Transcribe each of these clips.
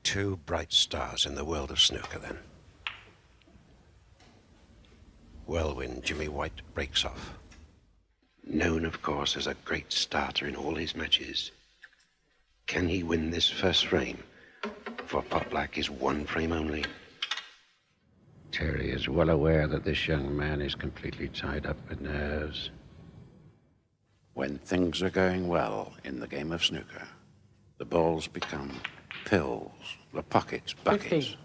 Two bright stars in the world of snooker, then. Well, when Jimmy White breaks off, known, of course, as a great starter in all his matches, can he win this first frame? For pot black is one frame only. Terry is well aware that this young man is completely tied up with nerves. When things are going well in the game of snooker, the balls become pills, the pockets buckets. 50.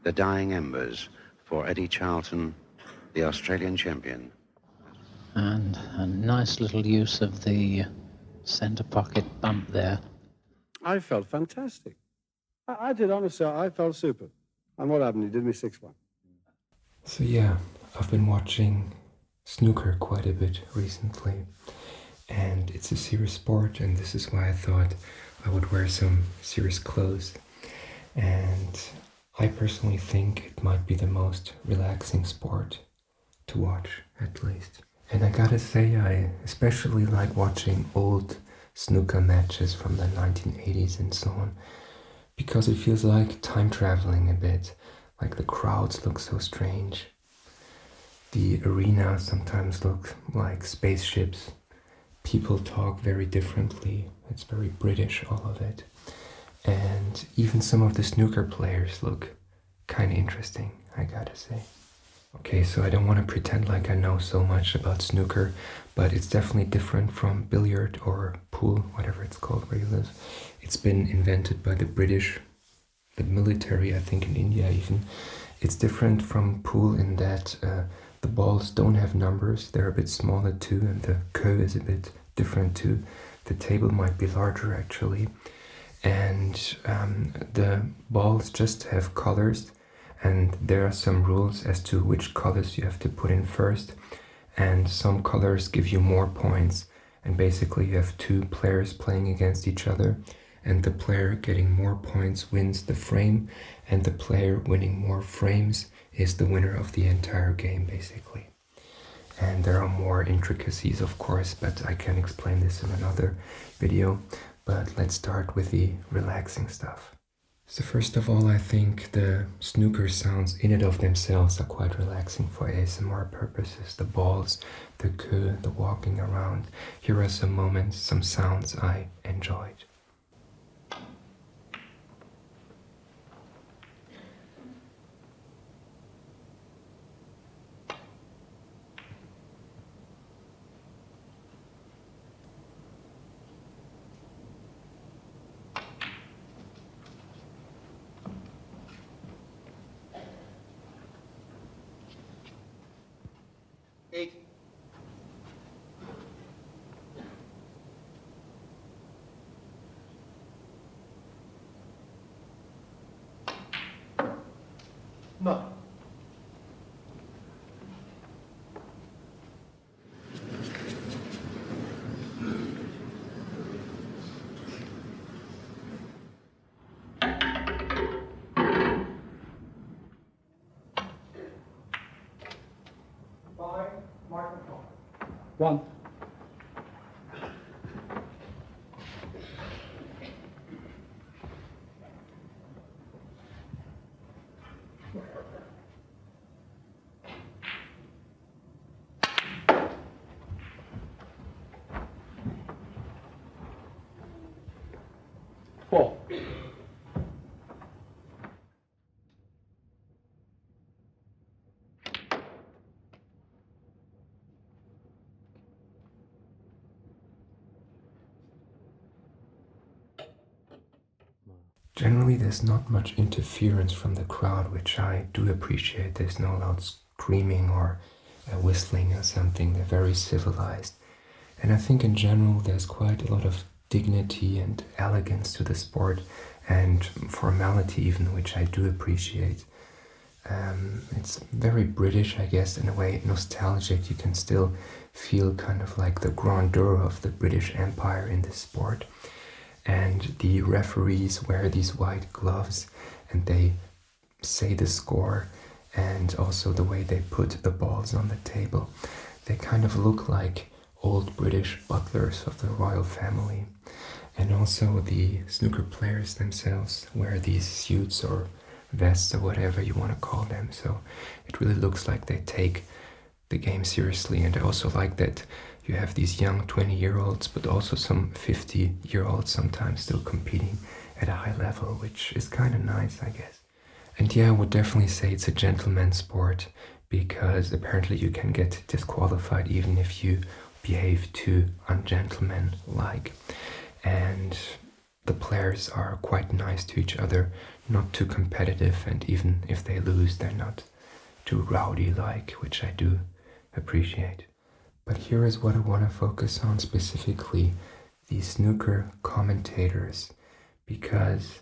The dying embers for Eddie Charlton, the Australian champion. And a nice little use of the centre pocket bump there. I felt fantastic. I did, honestly, I felt super. And what happened? He did me 6-1. So yeah, I've been watching snooker quite a bit recently, and it's a serious sport, and this is why I thought I would wear some serious clothes. And I personally think it might be the most relaxing sport to watch, at least. And I gotta say, I especially like watching old snooker matches from the 1980s and so on, because it feels like time traveling a bit, like the crowds look so strange. The arena sometimes looks like spaceships. People talk very differently. It's very British, all of it. And even some of the snooker players look kind of interesting, I gotta say. Okay, so I don't want to pretend like I know so much about snooker, but it's definitely different from billiard or pool, whatever it's called where you live. It's been invented by the British, the military, I think in India even. It's different from pool in that the balls don't have numbers, they're a bit smaller too, and the queue is a bit different too. The table might be larger actually. And the balls just have colors, and there are some rules as to which colors you have to put in first, and some colors give you more points, and basically you have two players playing against each other, and the player getting more points wins the frame, and the player winning more frames is the winner of the entire game, basically. And there are more intricacies, of course, but I can explain this in another video. But let's start with the relaxing stuff. So first of all, I think the snooker sounds in and of themselves are quite relaxing for ASMR purposes. The balls, the queue, the walking around. Here are some moments, some sounds I enjoyed. No. One. Four. Generally, there's not much interference from the crowd, which I do appreciate. There's no loud screaming or whistling or something. They're very civilized. And I think in general, there's quite a lot of dignity and elegance to the sport, and formality even, which I do appreciate. It's very British, I guess, in a way, nostalgic. You can still feel kind of like the grandeur of the British Empire in this sport. And the referees wear these white gloves, and they say the score, and also the way they put the balls on the table. They kind of look like old British butlers of the royal family. And also the snooker players themselves wear these suits or vests or whatever you want to call them. So it really looks like they take the game seriously. And I also like that you have these young 20-year-olds, but also some 50-year-olds sometimes still competing at a high level, which is kind of nice, I guess. And yeah, I would definitely say it's a gentleman's sport, because apparently you can get disqualified even if you behave too ungentleman-like. And the players are quite nice to each other, not too competitive, and even if they lose, they're not too rowdy-like, which I do appreciate. But here is what I want to focus on specifically, the snooker commentators, because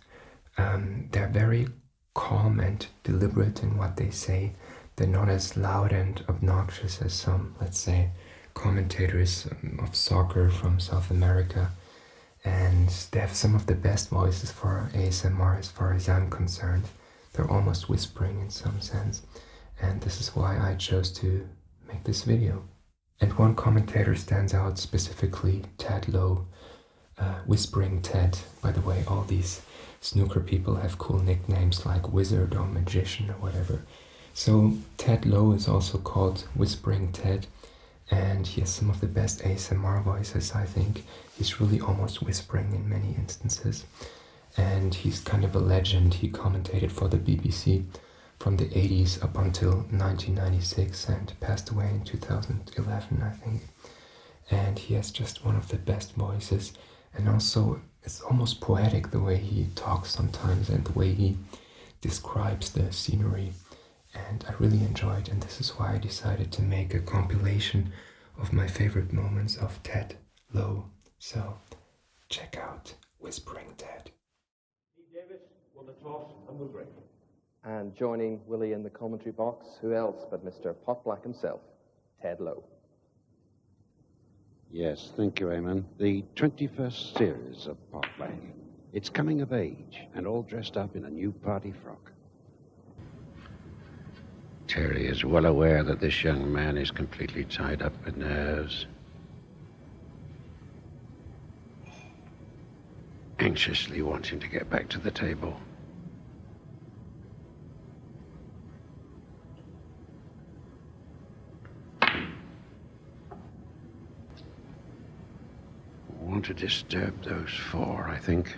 they're very calm and deliberate in what they say. They're not as loud and obnoxious as some, let's say, commentators of soccer from South America. And they have some of the best voices for ASMR as far as I'm concerned. They're almost whispering in some sense. And this is why I chose to make this video. And one commentator stands out specifically, Ted Lowe, Whispering Ted. By the way, all these snooker people have cool nicknames like Wizard or Magician or whatever. So Ted Lowe is also called Whispering Ted, and he has some of the best ASMR voices, I think. He's really almost whispering in many instances, and he's kind of a legend. He commentated for the BBC from the 80s up until 1996 and passed away in 2011, I think. And he has just one of the best voices, and also it's almost poetic the way he talks sometimes and the way he describes the scenery. And I really enjoyed, and this is why I decided to make a compilation of my favorite moments of Ted Lowe. So check out Whispering Ted. Steve Davis won the toss and will break. And joining Willie in the commentary box, who else but Mr. Pot Black himself, Ted Lowe. Yes, thank you, Eamon. The 21st series of Pot Black. It's coming of age and all dressed up in a new party frock. Terry is well aware that this young man is completely tied up with nerves. Anxiously wanting to get back to the table. Want to disturb those four, I think.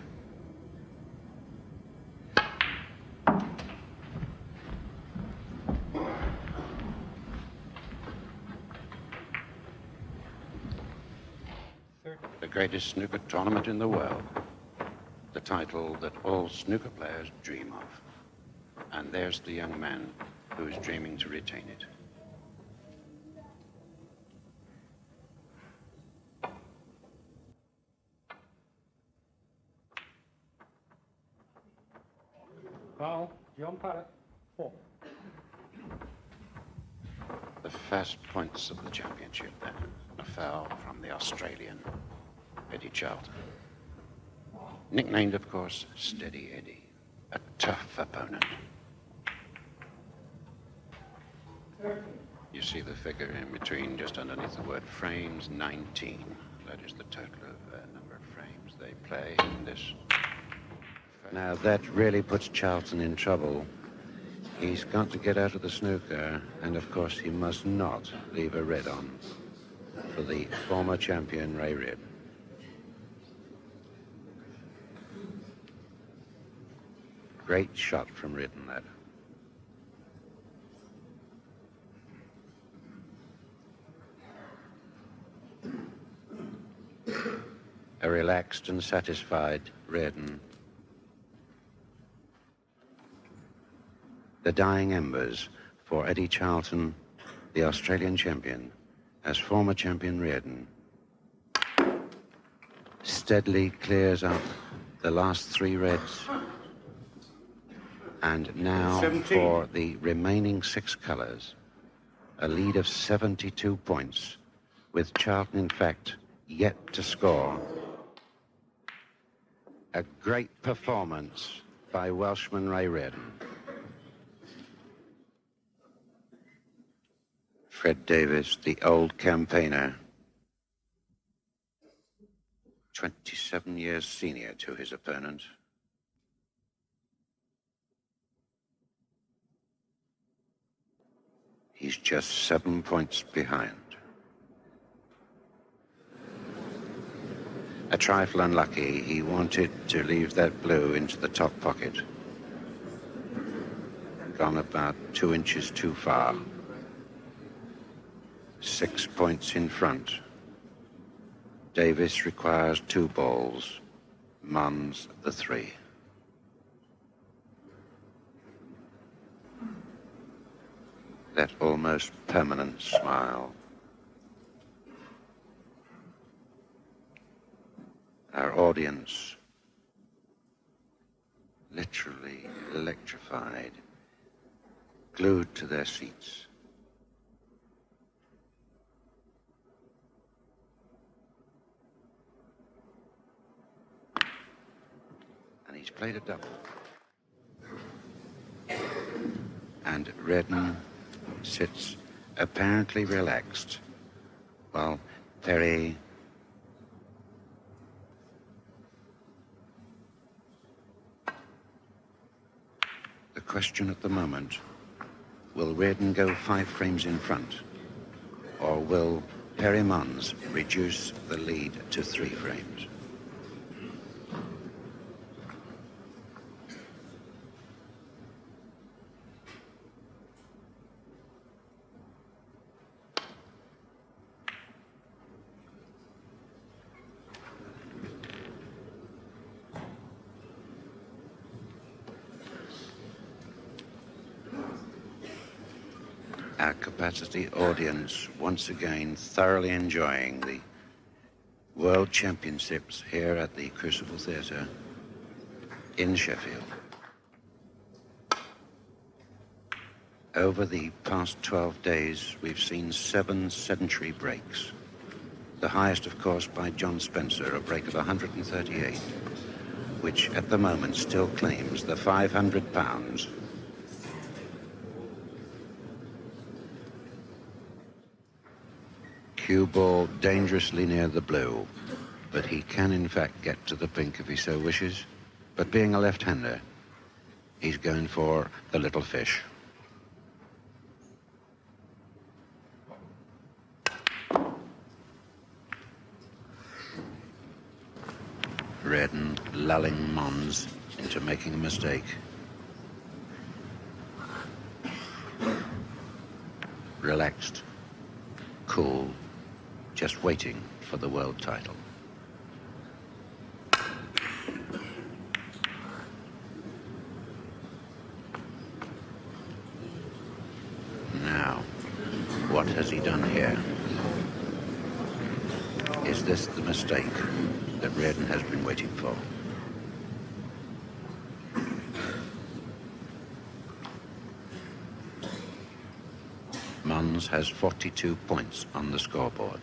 The greatest snooker tournament in the world. The title that all snooker players dream of. And there's the young man who's dreaming to retain it. Foul, John Parrott, 4. The first points of the championship then. A foul from the Australian, Eddie Charlton. Nicknamed, of course, Steady Eddie. A tough opponent. You see the figure in between, just underneath the word frames, 19. That is the total of number of frames they play in this. Now that really puts Charlton in trouble. He's got to get out of the snooker, and of course he must not leave a red on for the former champion Ray Ribb. Great shot from Riordan, that. A relaxed and satisfied Riordan. The dying embers for Eddie Charlton, the Australian champion, as former champion Riordan steadily clears up the last three reds. And now 17. For the remaining six colours, a lead of 72 points, with Charlton, in fact, yet to score. A great performance by Welshman Ray Riordan. Fred Davis, the old campaigner. 27 years senior to his opponent. He's just 7 points behind. A trifle unlucky, he wanted to leave that blue into the top pocket. Gone about 2 inches too far. 6 points in front. Davis requires 2 balls. Mons the 3. That almost permanent smile. Our audience literally electrified, glued to their seats. And he's played a double. And Redden sits apparently relaxed, while Perry the question at the moment, will Redden go 5 frames in front, or will Perry Mons reduce the lead to 3 frames? Our capacity audience once again thoroughly enjoying the World Championships here at the Crucible Theatre in Sheffield. Over the past 12 days, we've seen 7 sedentary breaks. The highest, of course, by John Spencer, a break of 138, which at the moment still claims the £500. Cue ball dangerously near the blue, but he can in fact get to the pink if he so wishes. But being a left-hander, he's going for the little fish. Redden lulling Mons into making a mistake. Relaxed, cool, just waiting for the world title. Now, what has he done here? Is this the mistake that Redden has been waiting for? Mons has 42 points on the scoreboard.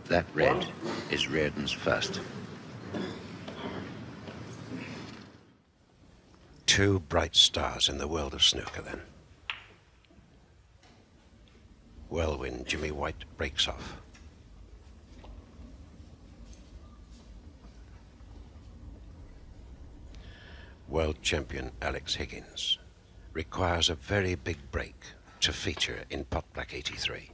That red is Redden's first. 2 bright stars in the world of snooker, then. Well, when Jimmy White breaks off. World champion Alex Higgins requires a very big break to feature in Pot Black 83.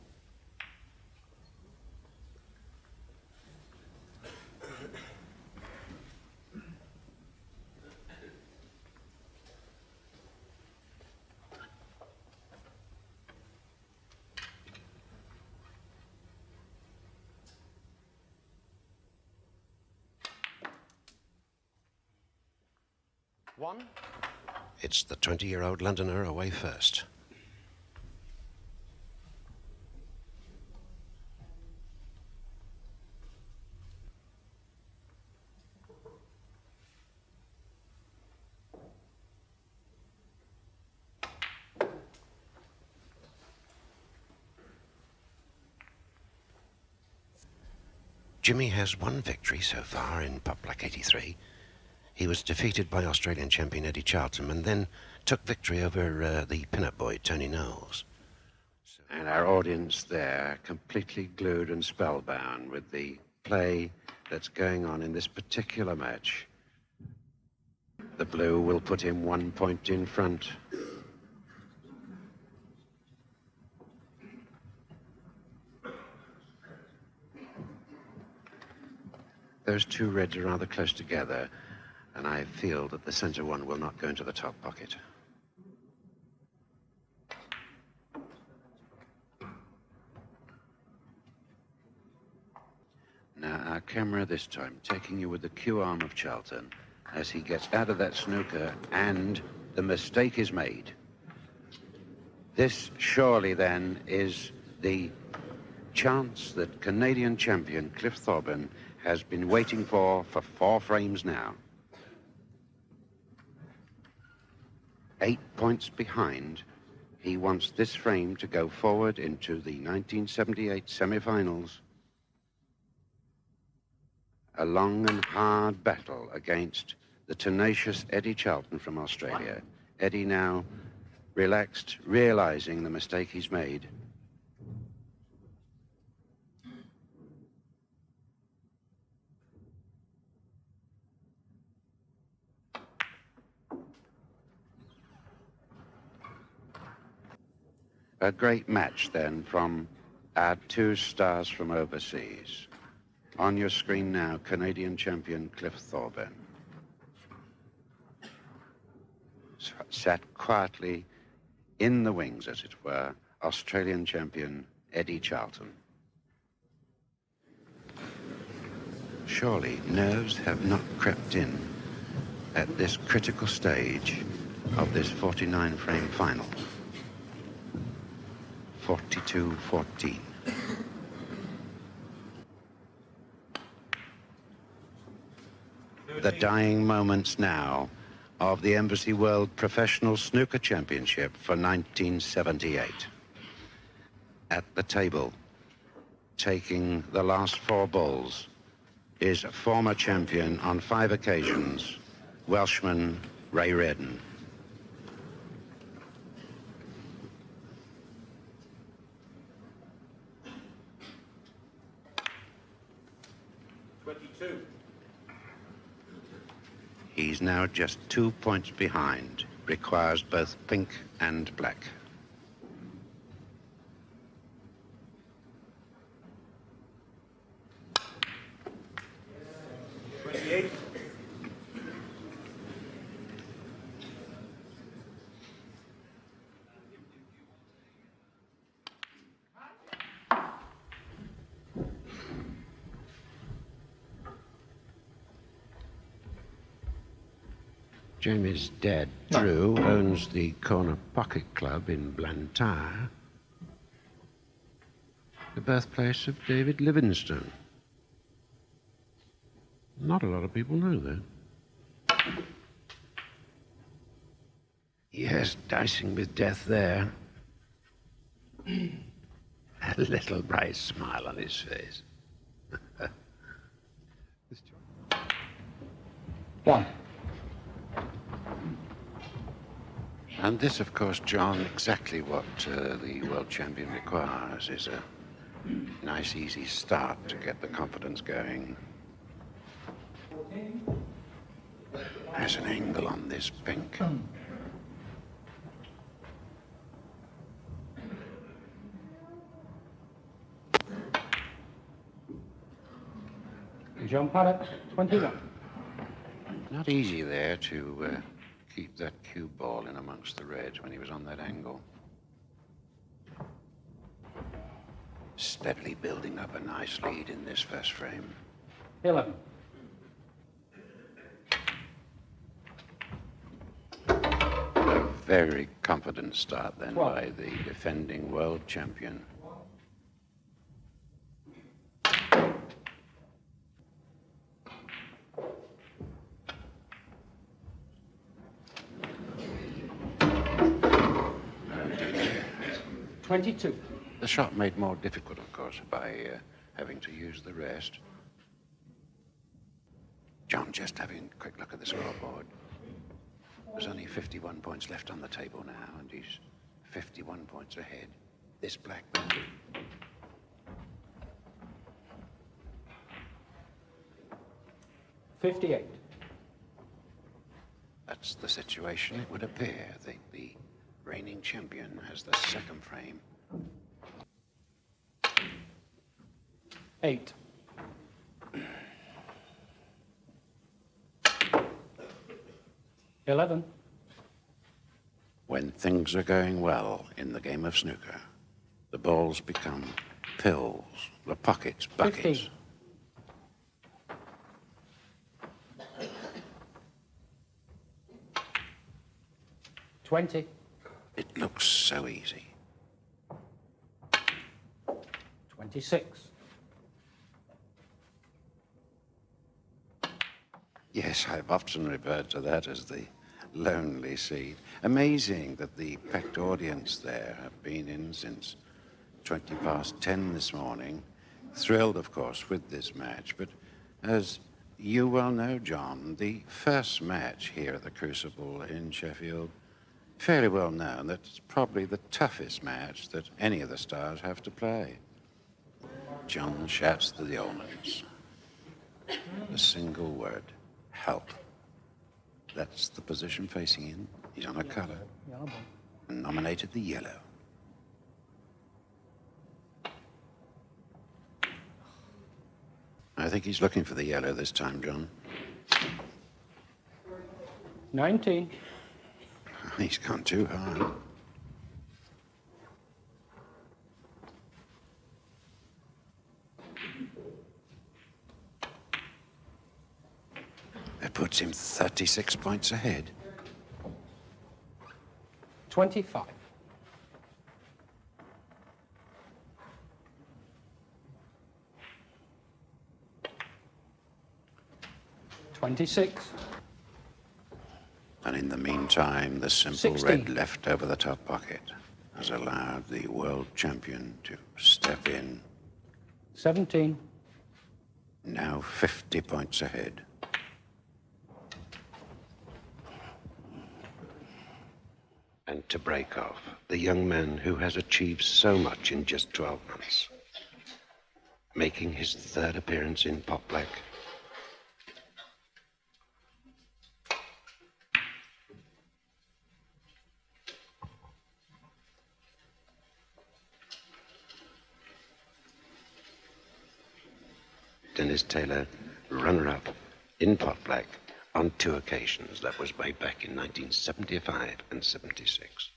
It's the 20-year-old Londoner away first. Jimmy has 1 victory so far in Pot Black 83. He was defeated by Australian champion Eddie Charlton and then took victory over the pin-up boy Tony Knowles. So And our audience there, completely glued and spellbound with the play that's going on in this particular match. The blue will put him 1 point in front. Those two reds are rather close together, and I feel that the center one will not go into the top pocket. Now our camera this time taking you with the Q arm of Charlton as he gets out of that snooker and the mistake is made. This surely then is the chance that Canadian champion Cliff Thorburn has been waiting for 4 frames now. 8 points behind. He wants this frame to go forward into the 1978 semi-finals. A long and hard battle against the tenacious Eddie Charlton from Australia. Eddie now relaxed, realizing the mistake he's made. A great match then from our two stars from overseas. On your screen now, Canadian champion Cliff Thorburn. Sat quietly in the wings, as it were, Australian champion Eddie Charlton. Surely nerves have not crept in at this critical stage of this 49-frame final. 42-14. The dying moments now of the Embassy World Professional Snooker Championship for 1978. At the table, taking the last 4 balls, is former champion on 5 occasions, Welshman Ray Reardon. He's now just 2 points behind. Requires both pink and black. Jamie's dad, Drew, owns the Corner Pocket Club in Blantyre, the birthplace of David Livingstone. Not a lot of people know that. Yes, dicing with death there. A little bright smile on his face. 1. And this, of course, John, exactly what the world champion requires is a nice, easy start to get the confidence going. There's an angle on this pink. John Paddock, 21. Not easy there to keep that cue ball in amongst the reds when he was on that angle. Steadily building up a nice lead in this first frame. 11. A very confident start then 12. by the defending world champion. $22. The shot made more difficult, of course, by having to use the rest. John just having a quick look at the scoreboard. There's only 51 points left on the table now, and he's 51 points ahead. this blackman. 58. That's the situation, it would appear. The reigning champion has the second frame. 8. $11. When things are going well in the game of snooker, the balls become pills, the pockets, buckets. 15. 20. It looks so easy. 26. Yes, I've often referred to that as the lonely seat. Amazing that the packed audience there have been in since 20 past 10 this morning. Thrilled, of course, with this match. But as you well know, John, the first match here at the Crucible in Sheffield, fairly well known that it's probably the toughest match that any of the stars have to play. John shouts to the audience. A single word. Help. That's the position facing him. He's on a colour. And nominated the yellow. I think he's looking for the yellow this time, John. 19. He's gone too hard. That puts him 36 points ahead. 25. 26. And in the meantime, the simple 16. red left over the top pocket has allowed the world champion to step in. 17. Now 50 points ahead. And to break off, the young man who has achieved so much in just 12 months, making his third appearance in Pot Black. Dennis Taylor, runner-up in Pot Black on 2 occasions. That was way back in 1975 and 76.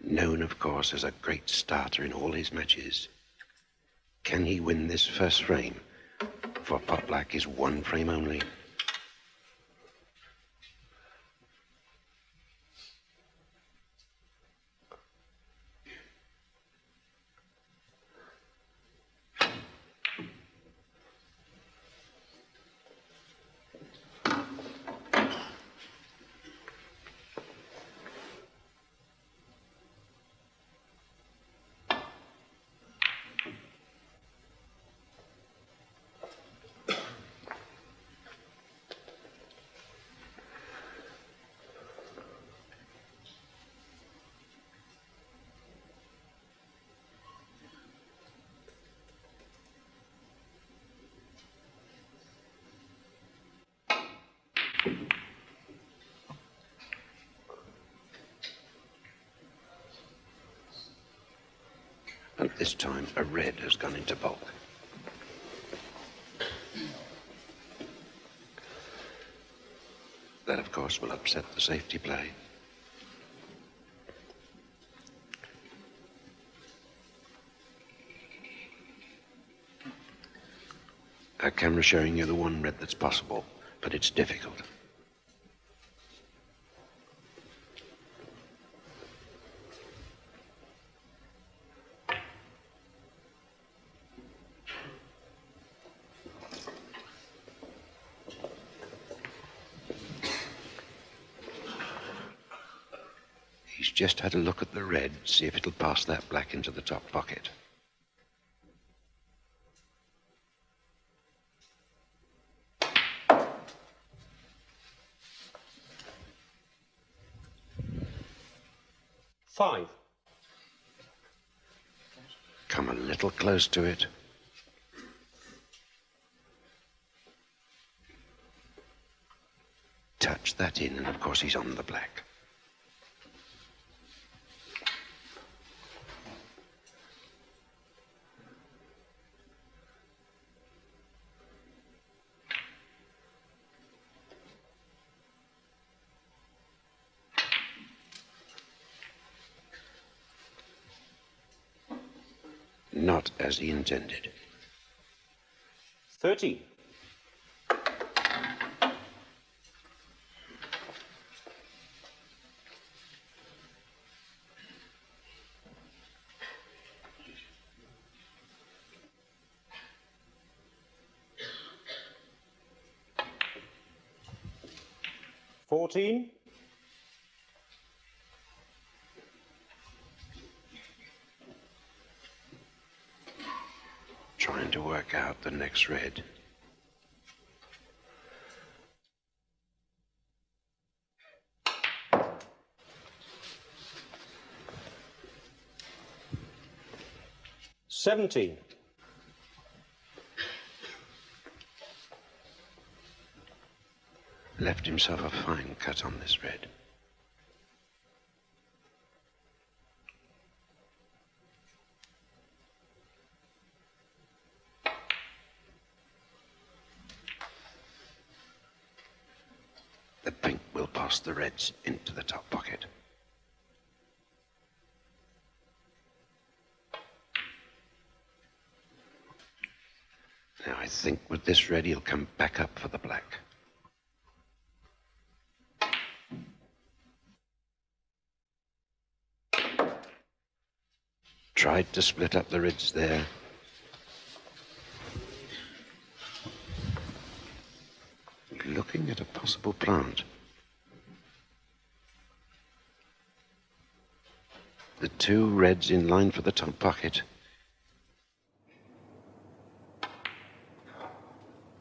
Known, of course, as a great starter in all his matches. Can he win this first frame? For Pot Black is 1 frame only. And this time, a red has gone into bulk. That, of course, will upset the safety play. Our camera showing you the one red that's possible, but it's difficult. He's just had a look at the red, see if it'll pass that black into the top pocket. Five. Come a little close to it. Touch that in, and of course he's on the black. Not as he intended. 13. $14. Trying to work out the next red. $17. Left himself a fine cut on this red. The pink will pass the reds into the top pocket. Now I think with this red he'll come back up for the black. Tried to split up the reds there. Looking at a possible plant. The two reds in line for the top pocket.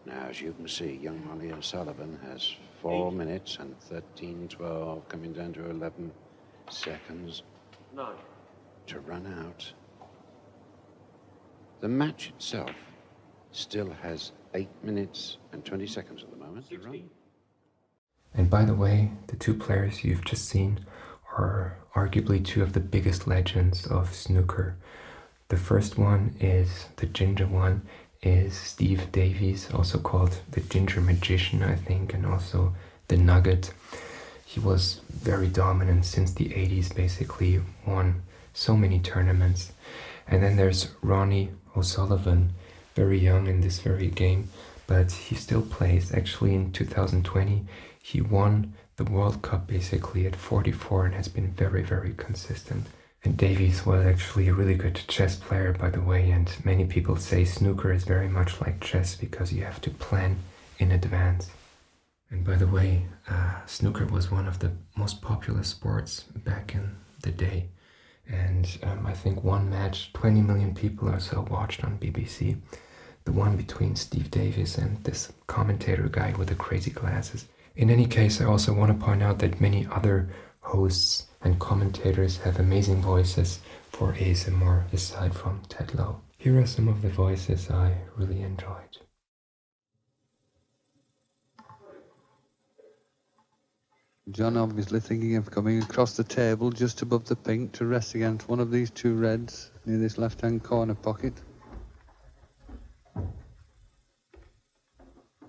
Now, as you can see, young Molly O'Sullivan has 4 minutes and 13:12, coming down to 11 seconds 9. to run out. The match itself still has 8 minutes and 20 seconds at the moment to run. And by the way, the two players you've just seen are arguably two of the biggest legends of snooker. The first one is, the ginger one, is Steve Davies, also called the Ginger Magician, I think, and also the Nugget. He was very dominant since the 80s, basically, won so many tournaments. And then there's Ronnie O'Sullivan, very young in this very game, but he still plays. Actually, in 2020, he won the World Cup basically at 44 and has been very, very consistent. And Davies was actually a really good chess player, by the way, and many people say snooker is very much like chess because you have to plan in advance. And by the way, snooker was one of the most popular sports back in the day. And I think one match, 20 million people or so watched on BBC. The one between Steve Davis and this commentator guy with the crazy glasses. In any case, I also want to point out that many other hosts and commentators have amazing voices for ASMR aside from Ted Lowe. Here are some of the voices I really enjoyed. John obviously thinking of coming across the table just above the pink to rest against one of these two reds near this left-hand corner pocket.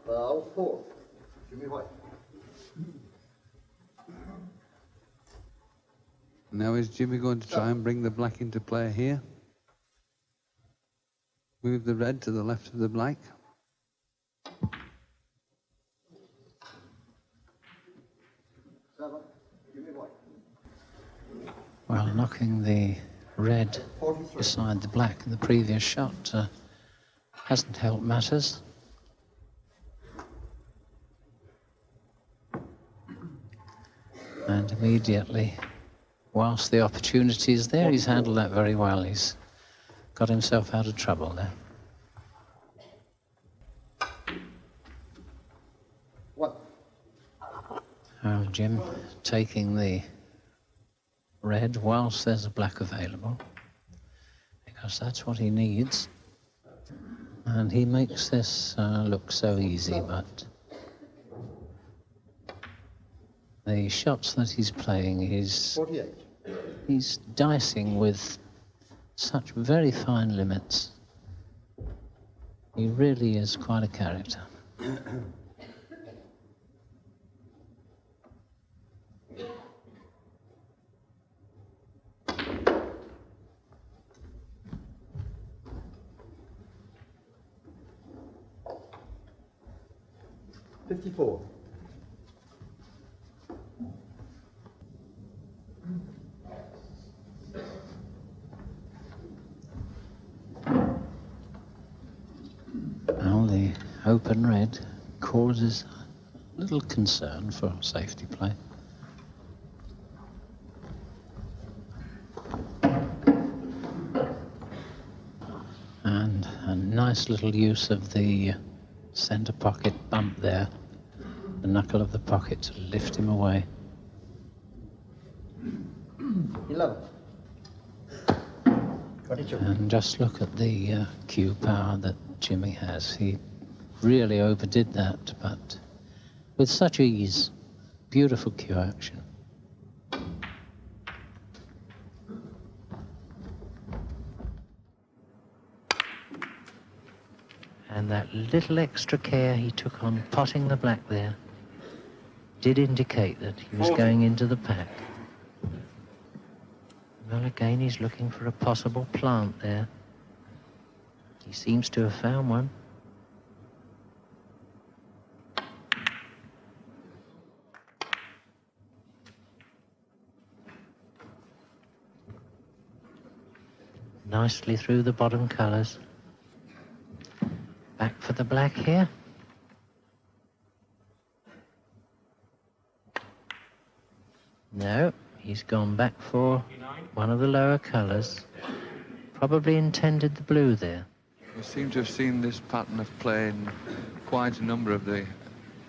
Bow 4, Jimmy White. Now is Jimmy going to try and bring the black into play here? Move the red to the left of the black. Well, knocking the red beside the black in the previous shot hasn't helped matters. And immediately whilst the opportunity is there, he's handled that very well. He's got himself out of trouble there. What? Oh, Jim taking the red whilst there's a black available, because that's what he needs. And he makes this look so easy, but the shots that he's playing, he's dicing with such very fine limits. He really is quite a character. $54. Well, the open red causes a little concern for safety play. And a nice little use of the centre pocket bump there, the knuckle of the pocket to lift him away. 11. 22. And just look at the cue power that Jimmy has. He really overdid that, but with such ease. Beautiful cue action. And that little extra care he took on potting the black there did indicate that he was going into the pack. Well, again, he's looking for a possible plant there. He seems to have found one. Nicely through the bottom colours. Back for the black here. No, he's gone back for one of the lower colours. Probably intended the blue there. We seem to have seen this pattern of play in quite a number of the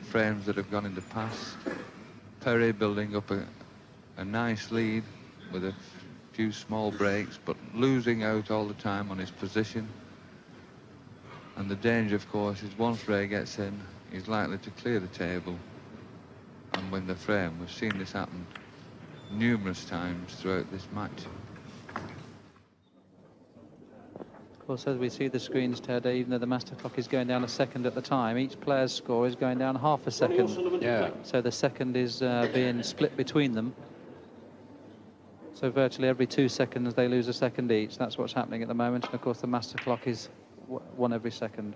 frames that have gone in the past. Perry building up a nice lead with a few small breaks, but losing out all the time on his position. And the danger, of course, is once Ray gets in, he's likely to clear the table and win the frame. We've seen this happen numerous times throughout this match. Of course, as we see the screens, Ted, even though the master clock is going down a second at the time, each player's score is going down half a second. Yeah. So the second is being split between them. So virtually every 2 seconds they lose a second each. That's what's happening at the moment. And of course the master clock is one every second.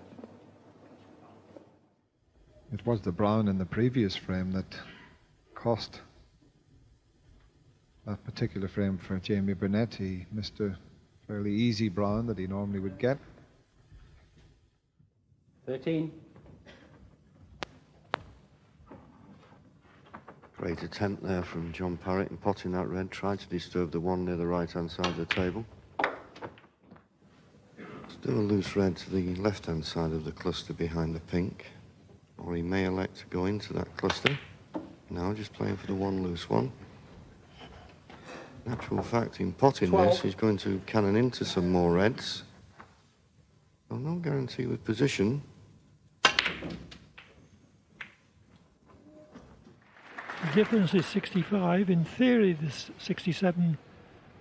It was the brown in the previous frame that cost that particular frame for Jamie Burnett. He missed a fairly easy brown that he normally would get. 13. Great attempt there from John Parrott in potting that red. Tried to disturb the one near the right-hand side of the table. Still a loose red to the left-hand side of the cluster behind the pink. Or he may elect to go into that cluster. Now just playing for the one loose one. In actual fact, in potting 12. this, he's going to cannon into some more reds. Well, no guarantee with position. The difference is 65. In theory, there's 67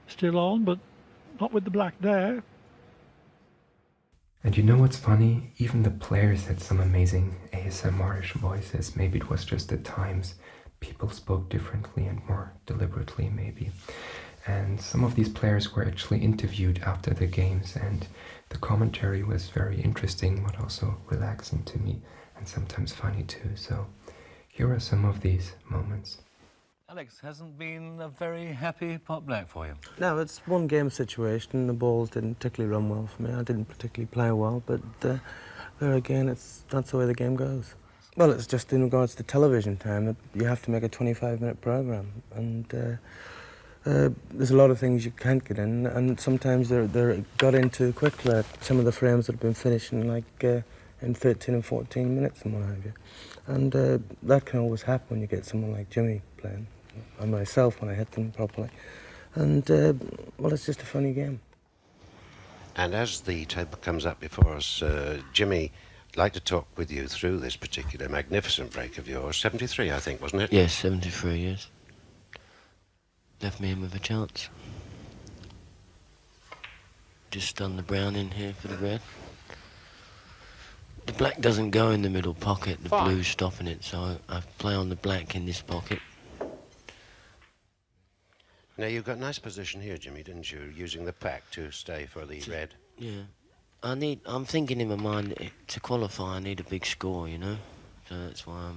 still on, but not with the black there. And you know what's funny? Even the players had some amazing ASMR-ish voices. Maybe it was just at times people spoke differently and more deliberately, maybe. And some of these players were actually interviewed after the games, and the commentary was very interesting, but also relaxing to me, and sometimes funny too. So here are some of these moments. Alex, hasn't been a very happy pot black for you. No, it's one game situation. The balls didn't particularly run well for me. I didn't particularly play well, but there again, that's the way the game goes. Well, it's just in regards to television time. You have to make a 25-minute program, and there's a lot of things you can't get in, and sometimes they're got in too quick. Like some of the frames that have been finishing like in 13 and 14 minutes and what have you. And that can always happen when you get someone like Jimmy playing, and myself when I hit them properly. And, well, it's just a funny game. And as the table comes up before us, Jimmy, I'd like to talk with you through this particular magnificent break of yours. 73, I think, wasn't it? Yes, 73, yes. Left me in with a chance. Just done the brown in here for the red. The black doesn't go in the middle pocket, the blue's stopping it, so I play on the black in this pocket. Now, you've got nice position here, Jimmy, didn't you? Using the pack to stay for the red. Yeah. I'm thinking in my mind, to qualify I need a big score, you know? So that's why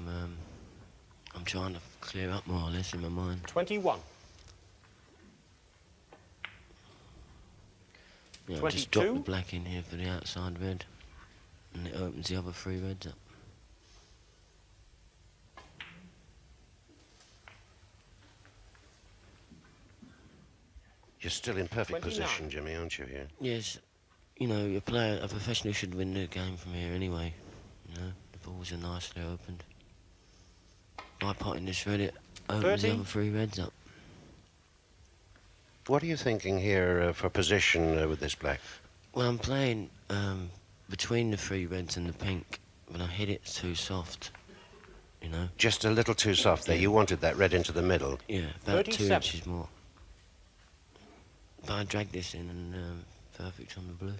I'm trying to clear up more or less in my mind. 21. Yeah, I just drop the black in here for the outside red, and it opens the other 3 reds up. You're still in perfect position, Jimmy, aren't you, here? Yes. You know, a professional should win the game from here anyway. You know, the balls are nicely opened. By potting this red, it opens the other 3 reds up. What are you thinking here for position with this black? Well, I'm playing between the 3 reds and the pink, but I hit it too soft, you know. Just a little too soft there. Yeah. You wanted that red into the middle. Yeah, about 2 inches more. But I dragged this in and perfect on the blue.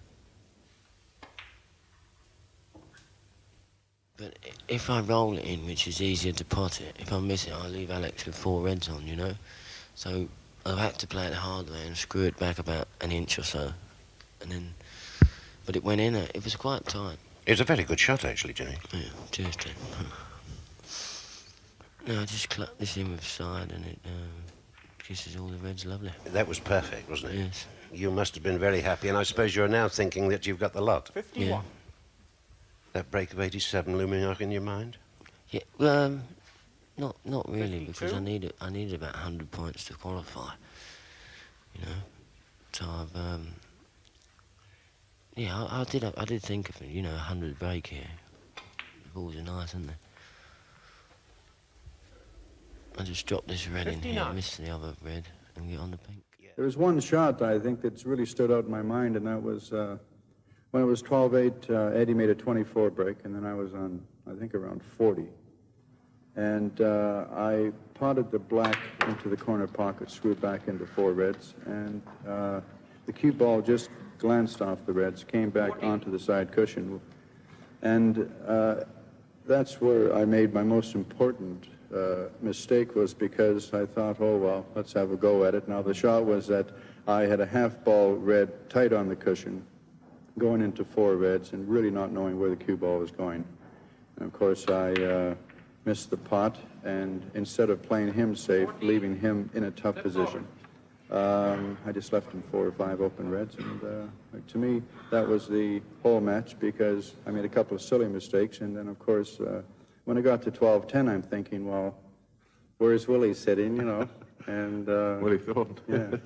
But if I roll it in, which is easier to pot it, if I miss it, I'll leave Alex with 4 reds on, you know. So I've had to play it the hard way and screw it back about an inch or so. And then, but it went in, it was quite tight. It was a very good shot, actually, Jimmy. Yeah, cheers, Tim. No, I just clucked this in with side and it kisses all the reds lovely. That was perfect, wasn't it? Yes. You must have been very happy, and I suppose you're now thinking that you've got the lot. 51. Yeah. That break of 87 looming up in your mind? Yeah, well, not really, 52? because I needed about 100 points to qualify, you know. So I've, yeah, I did think of, you know, 100 break here. The balls are nice, aren't they? I just dropped this red 59. in here, missed the other red, and get on the pink. There was one shot I think that's really stood out in my mind, and that was when it was 12-8, Eddie made a 24 break, and then I was on, I think, around 40. And I potted the black into the corner pocket, screwed back into 4 reds, and the cue ball just glanced off the reds, came back onto the side cushion, and that's where I made my most important mistake, was because I thought, oh, well, let's have a go at it. Now, the shot was that I had a half-ball red tight on the cushion, going into 4 reds, and really not knowing where the cue ball was going. And, of course, I missed the pot, and instead of playing him safe, leaving him in a tough position, I just left him 4 or 5 open reds, and to me, that was the whole match, because I made a couple of silly mistakes, and then, of course, when I got to 12-10, I'm thinking, well, where's Willie sitting, you know? And Willie Thornton, yeah.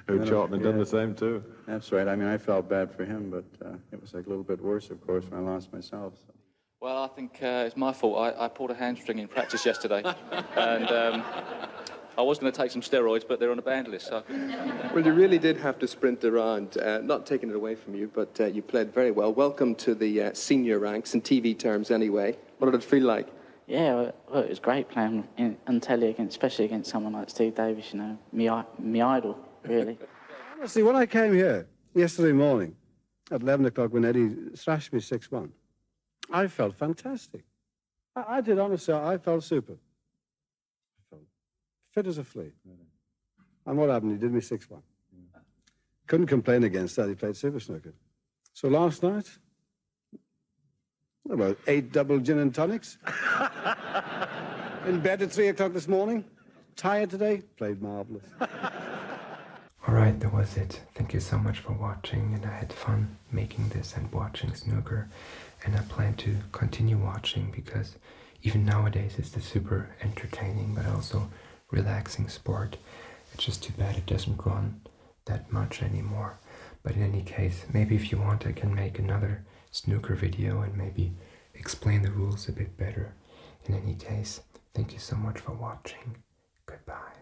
who Charlton had done the same too. That's right. I mean, I felt bad for him, but it was like a little bit worse, of course, when I lost myself. So. Well, I think it's my fault. I pulled a hamstring in practice yesterday, and I was going to take some steroids, but they're on a banned list. So. Well, you really did have to sprint around, not taking it away from you, but you played very well. Welcome to the senior ranks, in TV terms anyway. What did it feel like? Yeah, well, it was great playing on telly, especially against someone like Steve Davis, you know, me idol, really. Honestly, when I came here yesterday morning at 11 o'clock when Eddie thrashed me 6-1, I felt fantastic. I did, honestly, I felt super. I felt fit as a flea. And what happened? He did me 6-1. Couldn't complain against that. He played super snooker. So last night, about 8 double gin and tonics. In bed at 3 o'clock this morning. Tired today. Played marvelous. Alright, that was it. Thank you so much for watching, and I had fun making this and watching snooker, and I plan to continue watching, because even nowadays it's a super entertaining but also relaxing sport, It's just too bad it doesn't run that much anymore. But in any case, maybe if you want I can make another snooker video and maybe explain the rules a bit better. In any case, thank you so much for watching. Goodbye.